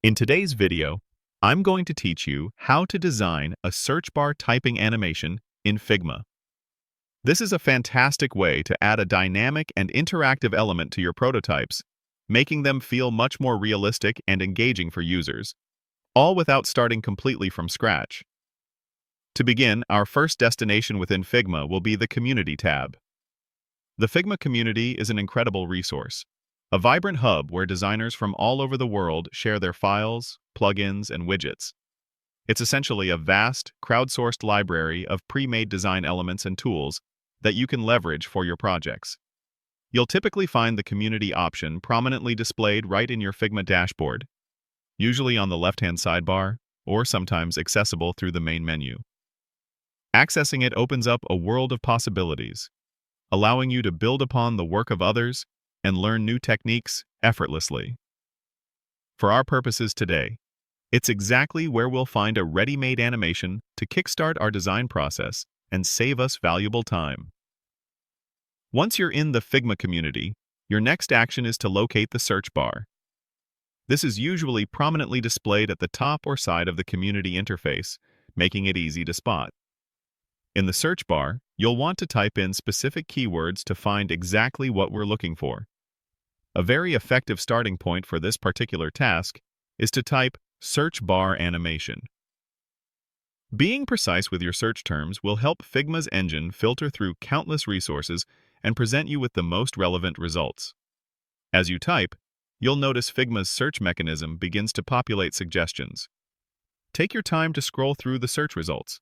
In today's video, I'm going to teach you how to design a search bar typing animation in Figma. This is a fantastic way to add a dynamic and interactive element to your prototypes, making them feel much more realistic and engaging for users, all without starting completely from scratch. To begin, our first destination within Figma will be the Community tab. The Figma community is an incredible resource, a vibrant hub where designers from all over the world share their files, plugins, and widgets. It's essentially a vast, crowdsourced library of pre-made design elements and tools that you can leverage for your projects. You'll typically find the community option prominently displayed right in your Figma dashboard, usually on the left-hand sidebar, or sometimes accessible through the main menu. Accessing it opens up a world of possibilities, allowing you to build upon the work of others and learn new techniques effortlessly. For our purposes today, it's exactly where we'll find a ready-made animation to kickstart our design process and save us valuable time. Once you're in the Figma community, your next action is to locate the search bar. This is usually prominently displayed at the top or side of the community interface, making it easy to spot. In the search bar, you'll want to type in specific keywords to find exactly what we're looking for. A very effective starting point for this particular task is to type search bar animation. Being precise with your search terms will help Figma's engine filter through countless resources and present you with the most relevant results. As you type, you'll notice Figma's search mechanism begins to populate suggestions. Take your time to scroll through the search results,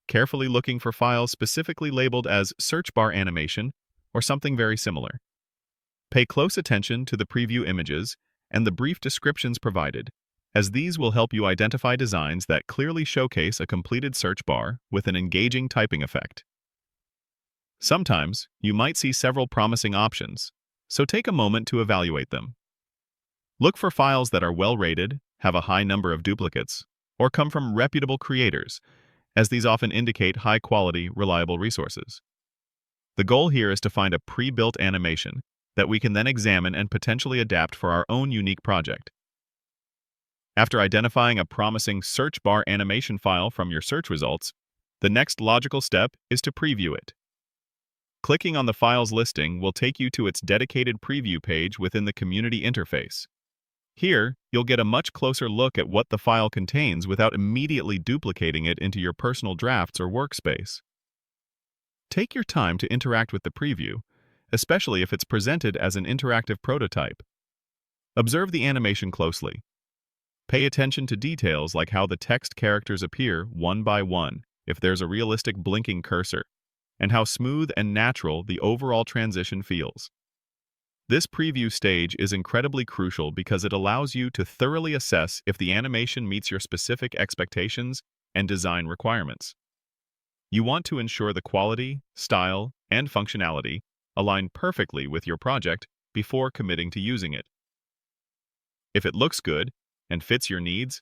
carefully looking for files specifically labeled as search bar animation or something very similar. Pay close attention to the preview images and the brief descriptions provided, as these will help you identify designs that clearly showcase a completed search bar with an engaging typing effect. Sometimes, you might see several promising options, so take a moment to evaluate them. Look for files that are well-rated, have a high number of duplicates, or come from reputable creators, as these often indicate high-quality, reliable resources. The goal here is to find a pre-built animation that we can then examine and potentially adapt for our own unique project. After identifying a promising search bar animation file from your search results, the next logical step is to preview it. Clicking on the file's listing will take you to its dedicated preview page within the community interface. Here, you'll get a much closer look at what the file contains without immediately duplicating it into your personal drafts or workspace. Take your time to interact with the preview, especially if it's presented as an interactive prototype. Observe the animation closely. Pay attention to details like how the text characters appear one by one, if there's a realistic blinking cursor, and how smooth and natural the overall transition feels. This preview stage is incredibly crucial because it allows you to thoroughly assess if the animation meets your specific expectations and design requirements. You want to ensure the quality, style, and functionality align perfectly with your project before committing to using it. If it looks good and fits your needs,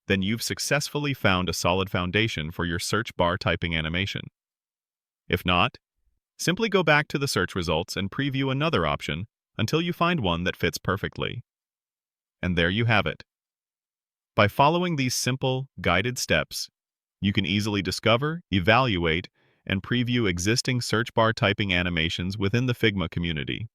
then you've successfully found a solid foundation for your search bar typing animation. If not, simply go back to the search results and preview another option until you find one that fits perfectly. And there you have it. By following these simple, guided steps, you can easily discover, evaluate, and preview existing search bar typing animations within the Figma community.